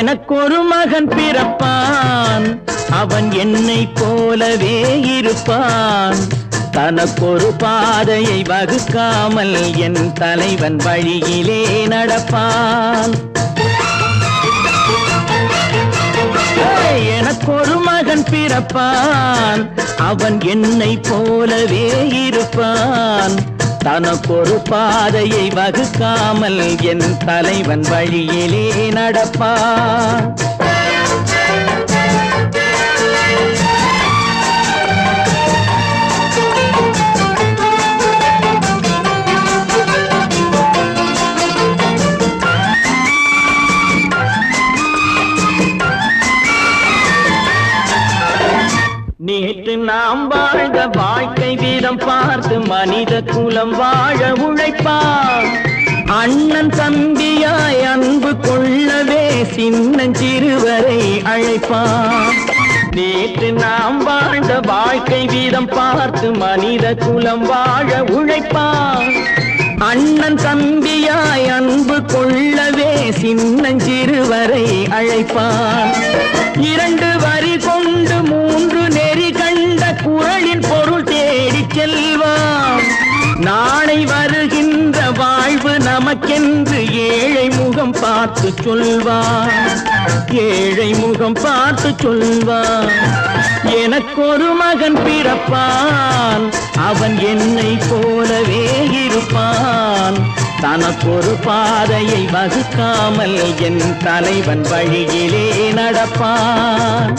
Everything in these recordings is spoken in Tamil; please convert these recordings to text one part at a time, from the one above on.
எனக்கொரு மகன் பிறப்பான், அவன் என்னை போலவே இருப்பான். தனக்கொரு பாதையை வகுக்காமல் என் தலைவன் வழியிலே நடப்பான். எனக்கொரு மகன் பிறப்பான், அவன் என்னை போலவே இருப்பான். தனக்கொரு பாதையை வகுக்காமல் என் தலைவன் வழியிலே நடப்பான். நேற்று நாம் வாழ்ந்த வாழ்க்கை வீதம் பார்த்து மனித குலம் வாழ உழைப்பான். அண்ணன் தம்பியாய் அன்பு கொள்ளவே சின்னஞ்சிறுவரை அழைப்பான். நேற்று நாம் வாழ்ந்த வாழ்க்கை வீதம் பார்த்து மனித குலம் வாழ உழைப்பான். அண்ணன் தம்பியாய் அன்பு கொள்ளவே சின்னஞ்சிறுவரை அழைப்பான். இரண்டு வரி கொண்டு மூன்று நெறி கண்ட குறளின் பொருள் தேடி செல்வான். நாளை வருகின்ற வாழ்வு நமக்கென்று ஏழை முகம் பார்த்து சொல்வான். ஏழை முகம் பார்த்து சொல்வான். எனக்கொரு மகன் பிறப்பான், அவன் என்னை போலவே இருப்பான். தனக்கொரு பாதையை வகுக்காமல் என் தலைவன் வழியிலே நடப்பான்.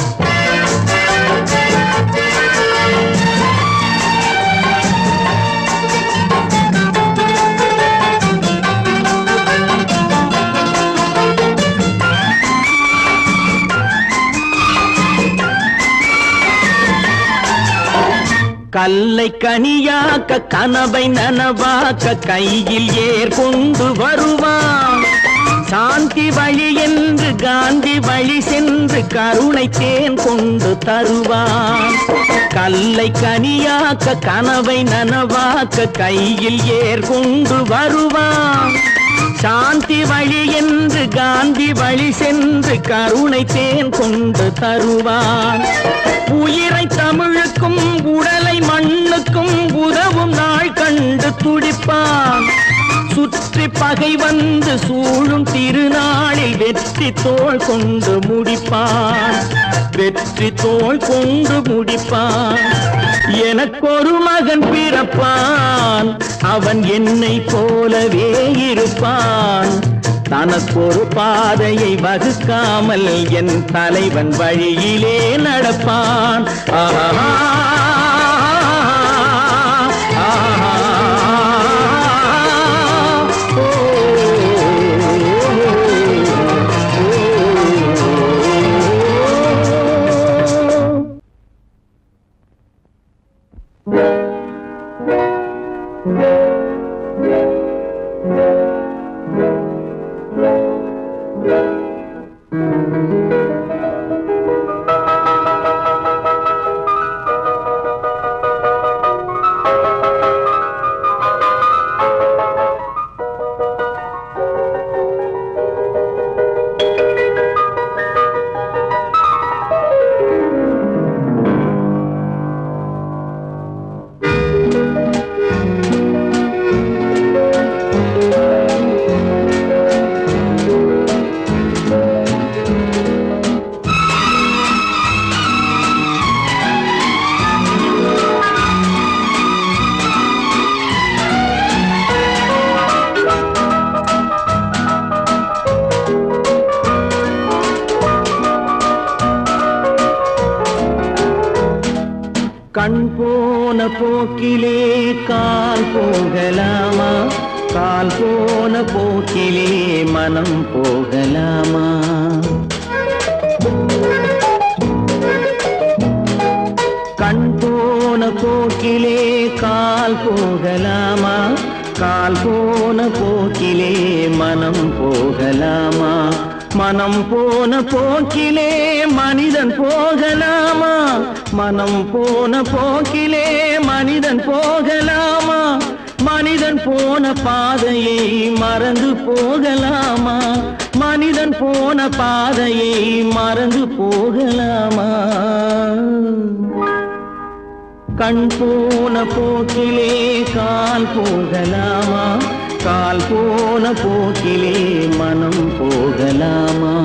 கல்லை கனியாக்க கனவை நனவாக்க கையில் ஏற்கொண்டு வருவான். சாந்தி வழி என்று காந்தி வழி சென்று கருணை தேன் கொண்டு தருவான். கல்லை கனியாக்க கனவை நனவாக்க கையில் ஏற்கொண்டு வருவான். சாந்தி வழி என்று காந்தி வழி சென்று கருணை தேன் கொண்டு தருவான். உயிரை தமிழுக்கும் உடலை மண்ணுக்கும் உதவும் நாள் கண்டு துடிப்பான். சுற்றி பகை வந்து சூழும் திருநாளில் வெற்றி தோள் கொண்டு முடிப்பான். வெற்றி தோள் கொண்டு முடிப்பான். எனக்கொரு மகன் பிறப்பான், அவன் என்னை போலவே இருப்பான். தனக்கொரு பாதையை வகுக்காமல் என் தலைவன் வழியிலே நடப்பான். ஆஹா கண் போன போக்கிலே கால் போகலாமா? கால் போன போக்கிலே மனம் போகலாமா? கண் போன போக்கிலே கால் போகலாமா? கால் போன போக்கிலே மனம் போகலாமா? மனம் போன போக்கிலே மனிதன் போகலாமா? மனம் போன போக்கிலே மனிதன் போகலாமா? மனிதன் போன பாதையை மறந்து போகலாமா? மனிதன் போன பாதையை மறந்து போகலாமா? கண் போன போக்கிலே கால் போகலாமா? கால் போன போக்கிலே மனம் போகலாமா?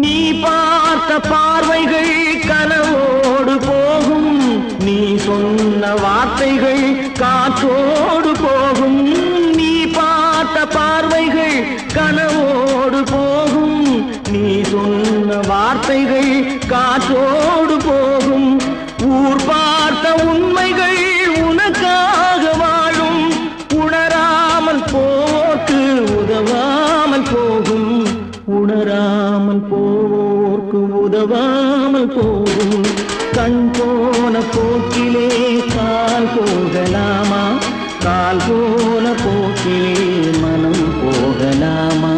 நீ பார்த்த பார்வைகள் கனவோடு போகும், நீ சொன்ன வார்த்தைகள் காற்றோடு போகும். நீ பார்த்த பார்வைகள் கனவோடு போகும், நீ சொன்ன வார்த்தைகள் காற்றோடு போகும். ஊர் பார்த்த உண்மைகள் உனக்காக வாழும், உணராமல் போக்கு உதவாமல் போகும். உணராமல் போவோர்க்கு உதவாமல் போகும். கண் போன போக்கிலே கால் போகலாமா? கால் போன போக்கிலே மனம் போகலாமா?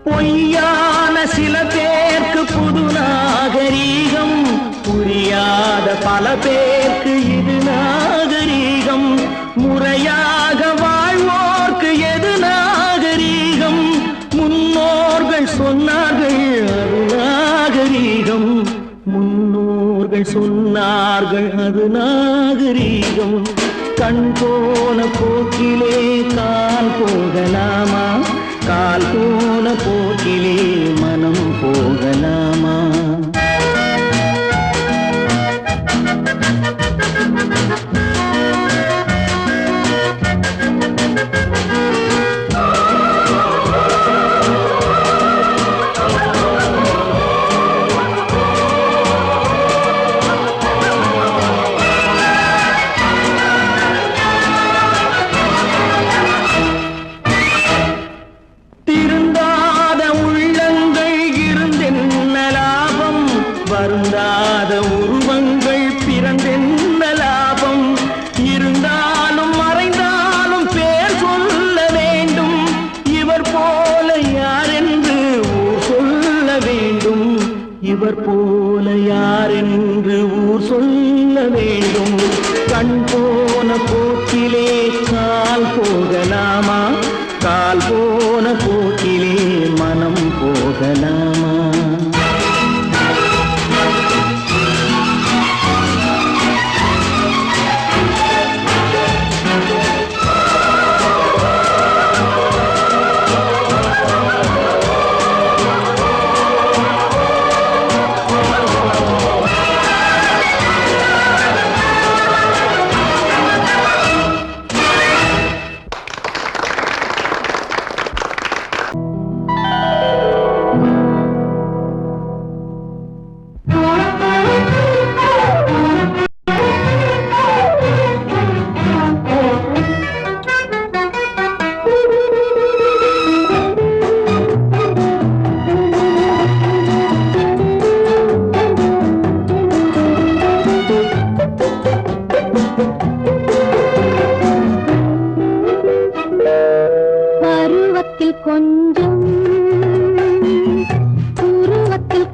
பொய்யான சில பேருக்கு புது நாகரீகம், புரியாத பல பேருக்கு இது நாகரீகம். முறையாக வாழ்வோர்க்கு எது நாகரீகம்? முன்னோர்கள் சொன்னார்கள் அது நாகரீகம். முன்னோர்கள் சொன்னார்கள் அது நாகரீகம். கண் போன போக்கிலே கால் போகலாமா? கால் போன போக்கிலே மனம் போகலாமா? வருந்தாத உருவங்கள் பிறந்தென்ன லாபம்? இருந்தாலும் மறைந்தாலும் பேர் சொல்ல வேண்டும். இவர் போல யார் என்று ஊர் சொல்ல வேண்டும். இவர் போல யார் என்று ஊர் சொல்ல வேண்டும். கண் போன போக்கிலே கால் போகலாமா? கால் போன போக்கிலே மனம் போகலாமா?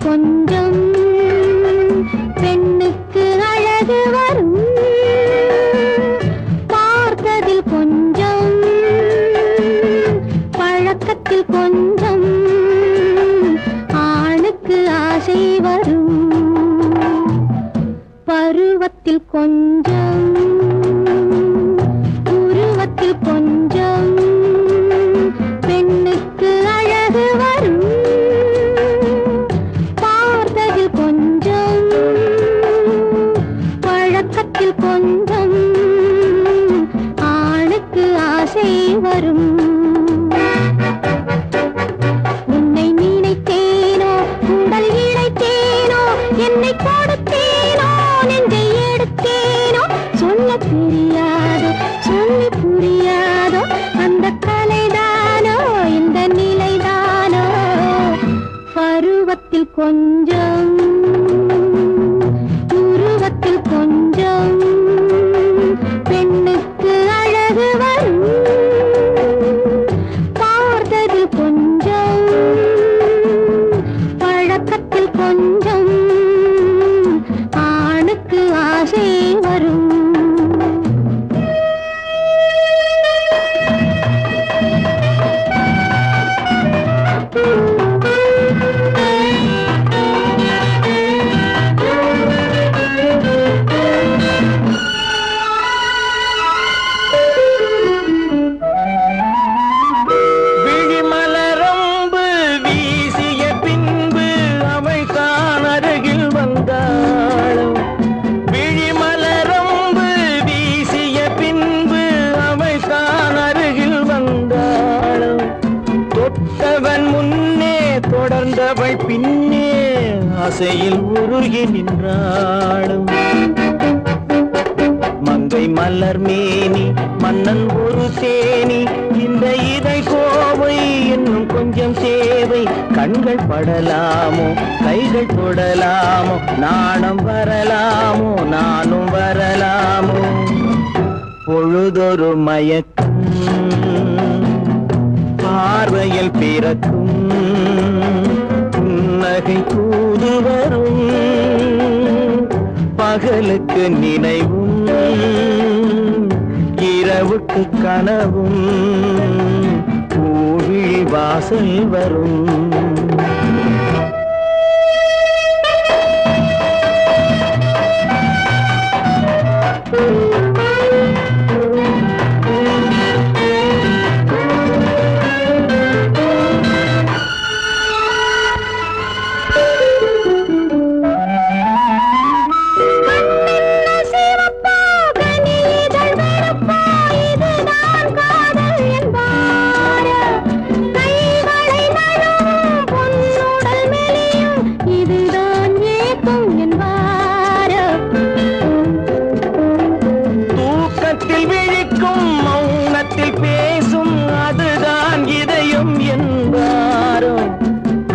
கொஞ்சம் பெண்ணுக்கு அழகு வரும், பார்த்ததில் கொஞ்சம் பழக்கத்தில் கொஞ்சம் ஆணுக்கு ஆசை வரும், பருவத்தில் கொஞ்சம் உருவத்தில் கொஞ்சம் பெண்ணுக்கு அழகு வரும், பார்த்ததில் கொஞ்சம் பழக்கத்தில் கொஞ்சம் ஆணுக்கு ஆசை வரும். உன்னை நினைத்தேனோ உடல் இழைத்தேனோ என்னை கொடுத்தேனோ நெஞ்சை எடுத்தேனோ சொல்ல தெரியாதோ சொல்லி புரியாதோ அந்த கலைதானோ இந்த நிலைதானோ பருவத்தில் கொஞ்சம் உருவத்தில் கொஞ்சம் பெண்ணுக்கு அழகு வரும், பார்த்ததில் கொஞ்சம் பழக்கத்தில் கொஞ்சம் ஆணுக்கு ஆசை வரும். விழிமலரம்பு வீசிய பின்பு அவள் தான் அருகில் வந்தாளும், விழிமலரம்பு வீசிய பின்பு அவள் தான் அருகில் வந்தாளும், தொட்டவன் முன்னே தொடர்ந்தவள் பின்னே ஆசையில் உருகி நின்றாளும். மங்கை மலர் மேனி மன்னன் ஒரு தேனி, இந்த இதை கோவை இன்னும் கொஞ்சம் தேவை, கண்கள் படலாமோ கைகள் தொடலாமோ நாணம் வரலாமோ நானும் வரலாமோ, பொழுதொரு மயக்கம் பார்வையில் பிறக்கும், புன்னகை தூது வரும், பகலுக்கு நினைவும் இரவுக்கு கனவும் பூவிழி வாசல் வரும். பேசும் அதுதான் இதயம் என்பாரோ,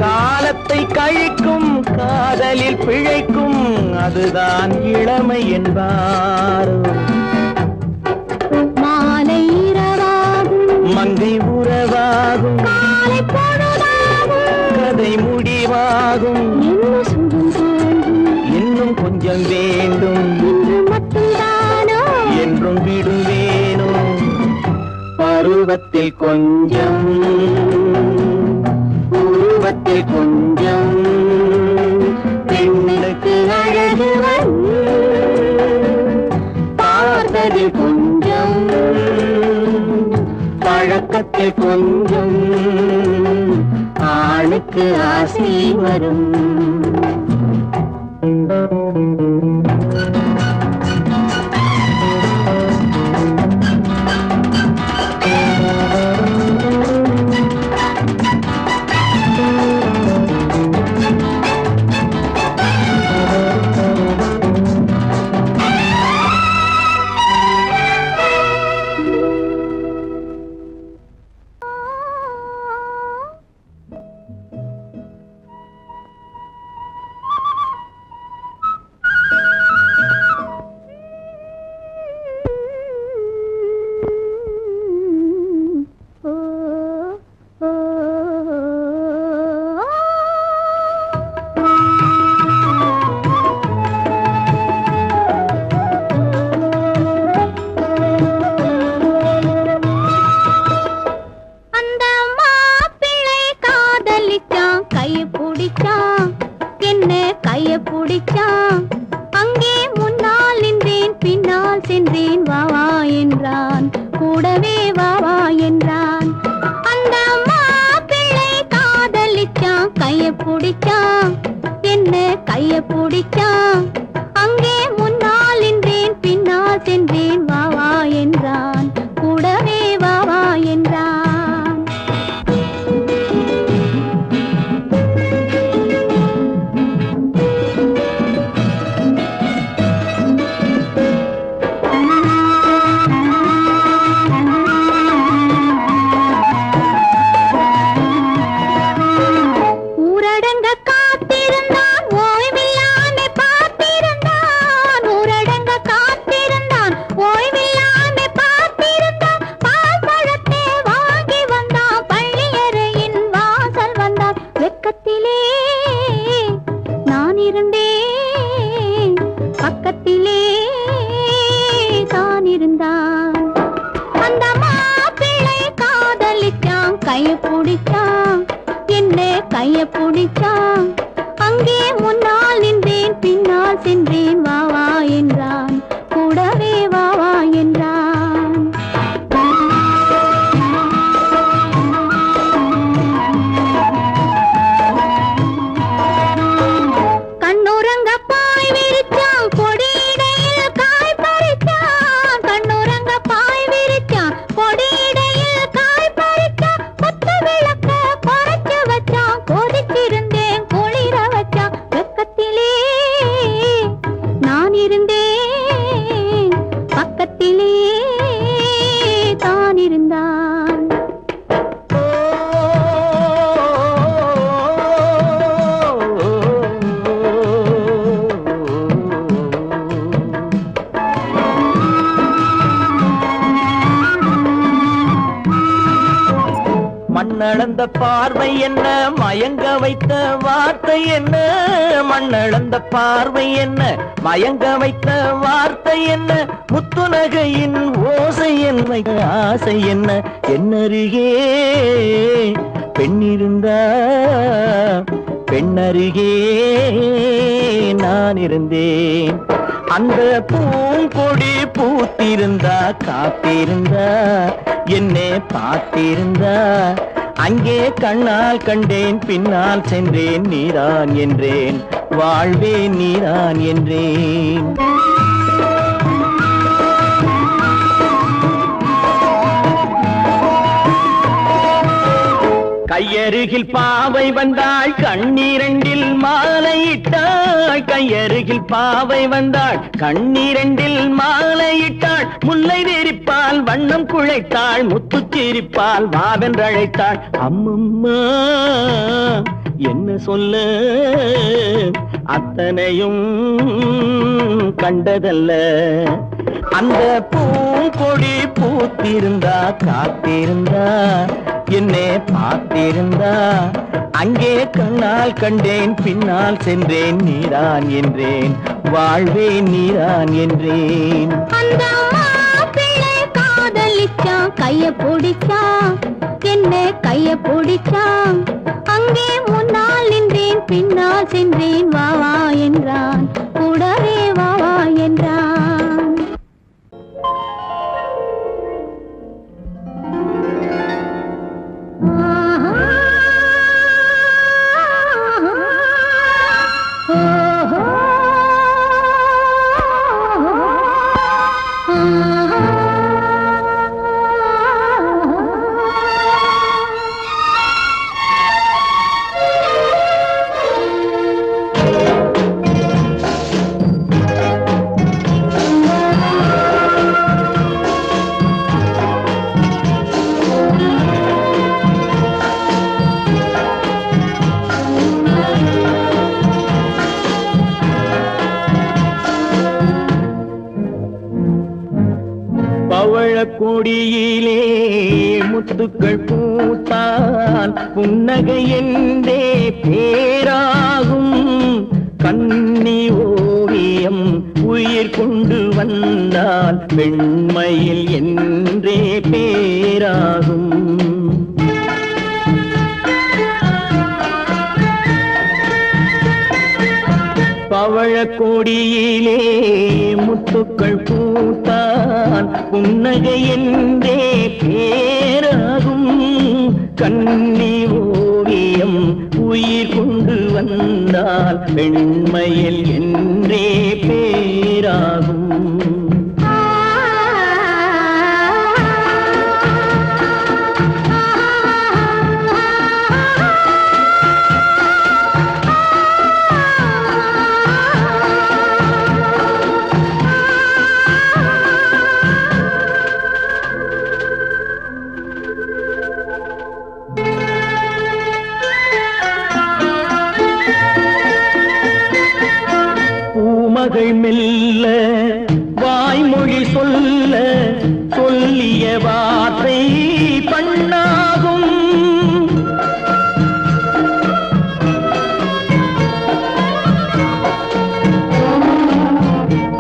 காலத்தை கழிக்கும் காதலில் பிழைக்கும் அதுதான் இளமை என்பாரோ, மாலை இரவாகும் மங்கை உறவாகும் காலை பொழுதாகும் கதை முடிவாகும், என்ன சுகம் தோன்றும் இன்னும் கொஞ்சம் வேண்டும் இன்று மட்டும்தானோ என்றும் விடுவேனோ, பருவத்தில் கொஞ்சம் உருவத்தில் கொஞ்சம் பெண்ணுக்கு அழகு வரும், பார்த்ததில் கொஞ்சம் பழக்கத்தில் கொஞ்சம் ஆணுக்கு ஆசை வரும். கைய பிடிச்சான் அங்கே முன்னால் நின்றேன் பின்னால் சென்றேன் வா வா என்றான் கூடவே வா வா என்றான் அந்த மாப்பிள்ளை காதலிச்சான் கைய பிடிச்சான் என்ன கைய பிடிச்சான் அங்கே முன்னால் நின்றேன் பின்னால் சென்றேன் வா வா என்றான் கூடவே வா வா என்றான் ஊரடங்க காத்திருந்தான் ஓய்வில்லாமே பார்த்திருந்தான் ஊரடங்க காத்திருந்தான் ஓய்வில்லாமே பார்த்திருந்தான் பால் பழத்தை வாங்கி வந்தான் பள்ளியறையின் வாசல் வந்தான் வெக்கத்திலே நான் இருந்தேன் பக்கத்திலே தான் இருந்தான் அந்த மாப்பிள்ளை காதலிச்சான் கைய பிடிச்சான் என்ன கைய பிடிச்சான் அங்கே முன்னால் நின்றேன் பின்னால் சென்றேன் வா வா என்றான் கூடவே வா வா என்றான் கண்ணுறங்க பாய் விரிச்சான் கொடியிடையில் காய் பறிச்சான் கண்ணுறங்க பாய் விரிச்சான் கொடியிடையில் காய் பறிச்சான் கொத்து விளக்க குறைச்சு வச்சான் கொதிச்சிருந்தேன் குளிர வச்சான் வெக்கத்திலே நான் இருந்தேன் பக்கத்திலே தான் இருந்தான் மண்ணளந்த பார்வை என்ன மயங்க வைத்த வார்த்தை என்ன மண்ணளந்த பார்வை என்ன மயங்க வைத்த வார்த்தை என்ன முத்துநகையின் ஓசை என்ன ஆசை என்ன என்னருகே பெண்ணிருந்தா பெண்ணருகே நான் இருந்தேன் அந்த பூங்கொடி பூத்திருந்தா காத்திருந்தா என்னை பார்த்திருந்தா அங்கே கண்ணால் கண்டேன் பின்னால் சென்றேன் நீதான் என்றேன் வாழ்வே நீதான் என்றேன் கையருகில் பாவை வந்தாள் கண்ணீரண்டில் மாலையிட்டாள் கையருகில் பாவை வந்தாள் கண்ணீரண்டில் மாலையிட்டாள் முல்லை வெறிப்பால் வண்ணம் குழைத்தாள் முத்து சிரிப்பால் வாவென்றழைத்தாள் அம்மம்மா என்ன சொல்ல அத்தனையும் கண்டதல்ல அந்த பூங்கொடி பூத்திருந்தா காத்திருந்தா என்னை பார்த்திருந்தா அங்கே கண்ணால் கண்டேன் பின்னால் சென்றேன் நீதான் என்றேன் வாழ்வே நீதான் என்றேன் அந்த மாப்பிள்ளை காதலிச்சான் கைய பிடிச்சான் என்ன கைய பிடிச்சான் அங்கே முன்னால் நின்றேன் பின்னால் சென்றேன் வா வா என்றான் கூடவே வா வா என்றான் கொடியிலே முத்துக்கள் பூத்தால் புன்னகை என்றே பேராகும் கண்ணி ஓவியம் உயிர் கொண்டு வந்தால் பெண்மையில் என்றே பேராகும் பவழக் கொடியிலே முத்துக்கள் பூத்தான் புன்னகை என்றே பேராகும். கண்ணி ஓவியம் உயிர் கொண்டு வந்தால் பெண்மையில் என்றே பேராகும். பூமகள் மெல்ல வாய்மொழி சொல்ல சொல்லிய வார்த்தை பண்ணாகும்.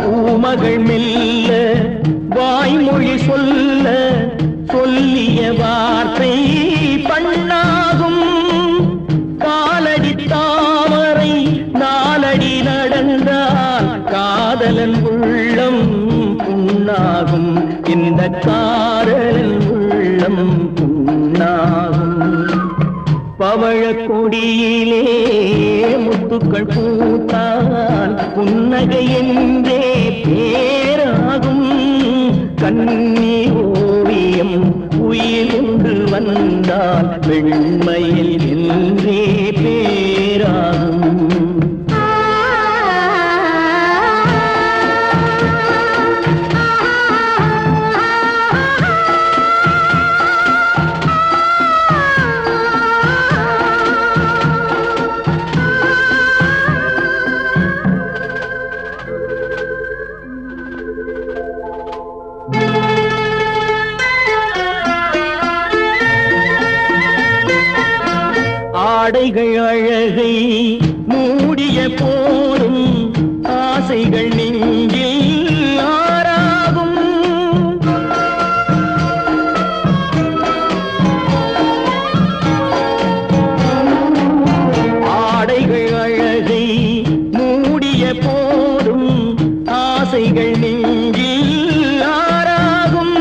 பூமகள் மெல்ல வாய்மொழி சொல்ல சொல்லிய வார்த்தை பண்ணாகும். காலடி தாமரை நாலடி நடந்தால் காதலன் உள்ளம் புண்ணாகும். இந்த காதலன் உள்ளம் புண்ணாகும். பவழக் கொடியிலே முத்துக்கள் பூத்தால் புன்னகை என்றே பேராகும். கண்ணி ஓவியம் உயிர் கொண்டு வந்தால் வெண்மையில் என்றே பேராகும். ஆடைகள் அழகை மூடிய போதும் ஆசைகள் நெஞ்சில் ஆறாகும். ஆடைகள் அழகை மூடிய போதும் ஆசைகள் நெஞ்சில் ஆறாகும்.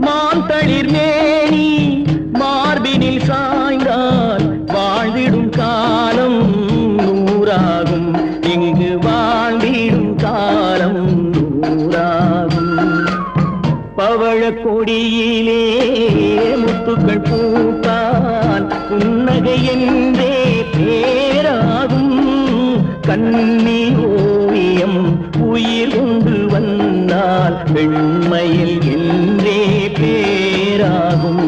மாந்தளிர் மேனி மார்பினில் சாய்ந்தால் வாழ்ந்திடும் காலம் நூறாகும். இங்கு வாழ்ந்திடும் காலம் நூறாகும். பவழக் கொடியிலே முத்துக்கள் பூத்தால் புன்னகை என்றே பேராகும். கண்ணி ஓவியம் உயிர் கொண்டு வந்தால் பெண்மையில் என்றே பேராகும்.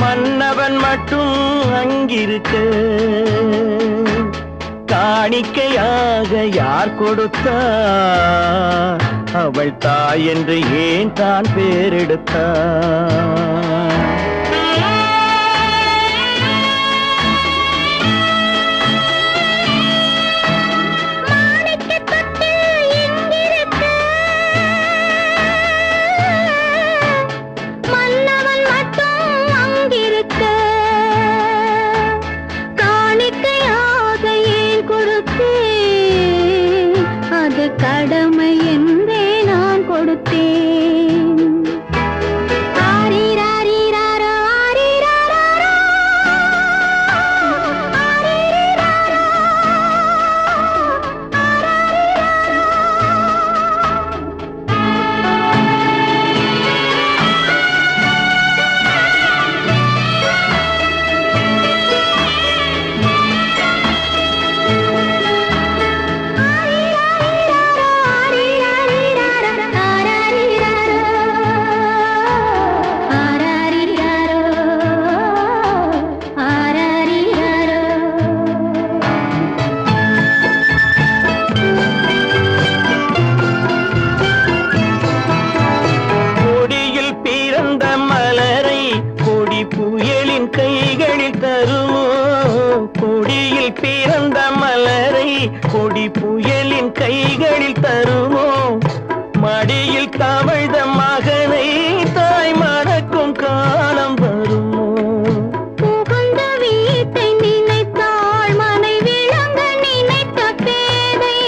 மன்னவன் மட்டும் அங்கிருக்க காணிக்கையாக யார் கொடுத்தார்? அவள் தாய் என்று ஏன் தான் பேரெடுத்தார்? கடமை என்றே நான் கொடுத்தேன். மடியில் கவிழ்ந்த மகனை தாய் மறக்கும் காலம் வருமோ? புகுந்த வீட்டை நினைத்தாள் மனை விளங்க நினைத்த பேதை.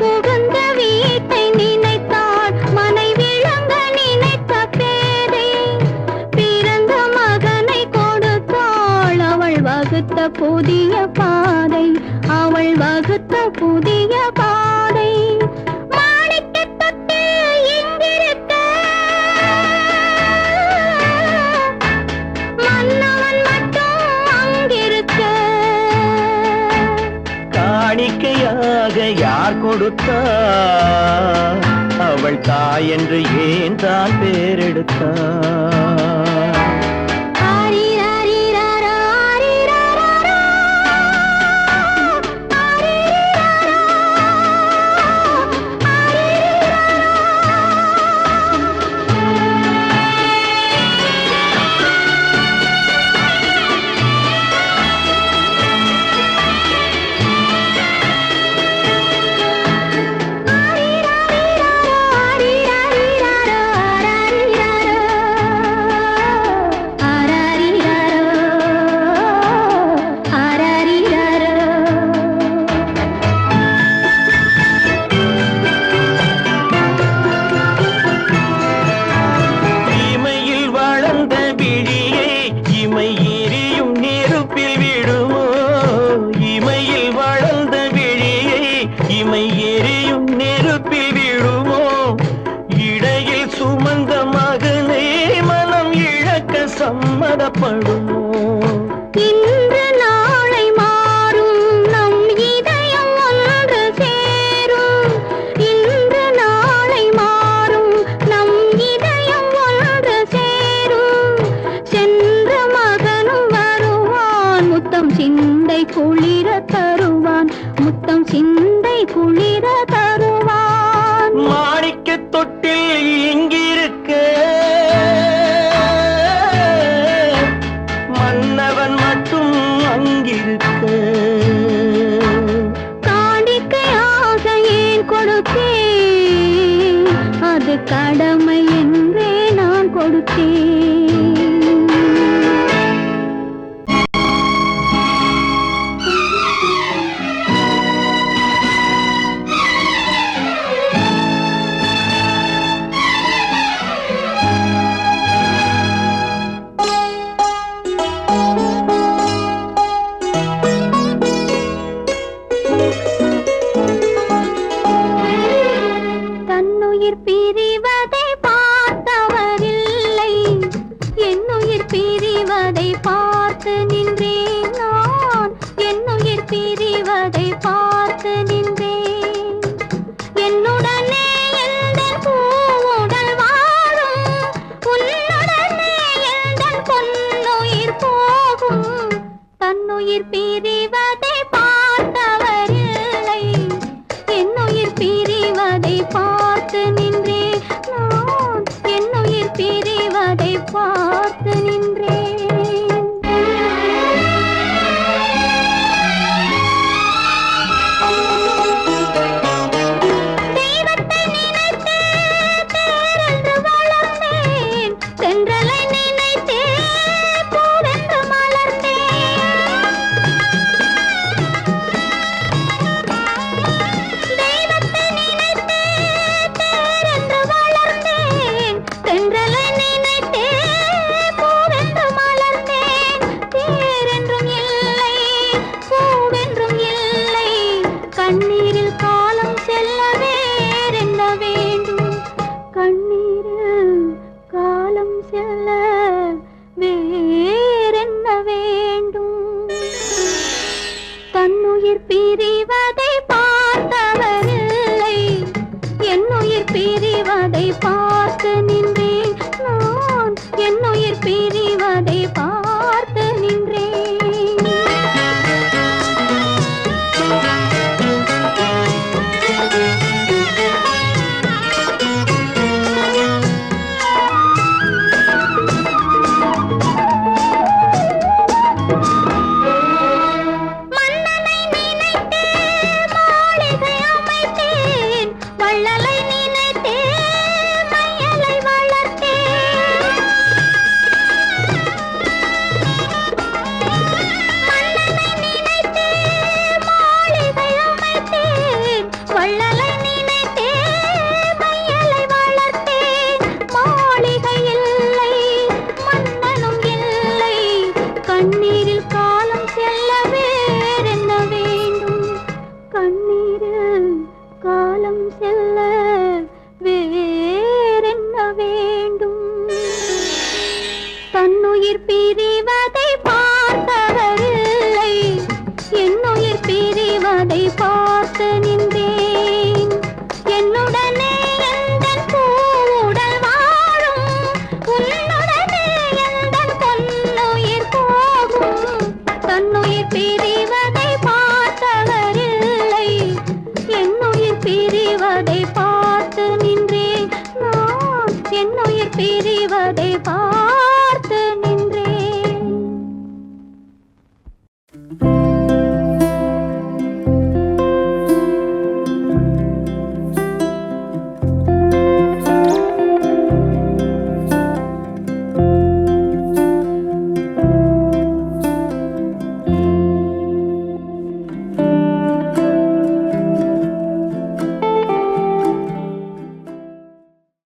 புகுந்த வீட்டை நினைத்தாள் மனை விளங்க நினைத்த பேதை. பிறந்த மகனை கொடுத்தாள் அவள் வகுத்த புதிய பாதை. அவள் வகுத்த புதிய பாதை. மாணிக்கத் தொட்டில் இங்கிருக்க மன்னவன் மட்டும் அங்கிருக்க. காணிக்கையாக யார் கொடுத்தார்? அவள் தாய் என்று ஏன் தான் பேரெடுத்தார்? ஆரிராரிராரா, ஆரிராராரா. இமையில் வளர்ந்த விழியை இமை எரியும் நெருப்பில் விடுமோ? இமையில் வளர்ந்த விழியை இமை எரியும் நெருப்பில் விடுமோ? இடையில் சுமந்த மகனை மனம் இழக்க சம்மதப்படுமோ? இன்று நாளை மாறும் நம் இதயம் ஒன்று சேரும். இன்று நாளை மாறும் நம் இதயம் ஒன்று சேரும். சென்ற மகனும் வருவான் முத்தம் சிந்தை குளிர தருவான். முத்தம் சிந்தை குளிர தருவான். மாணிக்கத் தொட்டில் இங்கிருக்க மன்னவன் மட்டும் அங்கிருக்க. காணிக்கையாக ஏன் கொடுத்தேன்? அது கடமை என்றே நான் கொடுத்தேன். தன்னுயிர் பிரிவதை பார்த்தவரில்லை. என்னுயிர் பிரிவதை பார்த்து நின்றேன் நான். என்னுயிர் பிரிவதை பார்த்து நின்றேன். என்னுடனே எந்தன் பூவுடல் வாழும். உன்னுடனே எந்தன் பொன்னுயிர் போகும். தன்னுயிர் பிரிவதை பார்த்தவரில்லை. என்னுயிர் பிரிவதை பார்த்து நின்றேன் நான். என்னுயிர் பிரிவதை பார்த்து நின்றேன். தெய்வத்தை நினைத்தே தேரென்று வளர்ந்தேன். தென்றலை நினைத்தே பூவென்று மலர்ந்தேன். தெய்வத்தை நினைத்தே தேரென்று வளர்ந்தேன். தென்றலை நினைத்தே பூவென்று மலர்ந்தேன். தேரென்றும் இல்லை பூவென்றும் இல்லை. கண்ணீரில் காலம் செல்ல வேறென்ன வேண்டும்? கண்ணீரில் காலம் செல்ல வேறென்ன வேண்டும்? தன்னுயிர் பிரிவதை பார்த்தவரில்லை. என்னுயிர் பிரிவதை பார்த்து நின்றேன் நான். என்னுயிர் பிரிவதை பார்த்து நின்றேன். மன்னனை நினைத்தே மாளிகை அமைத்தேன். வள்ளலை நினைத்தே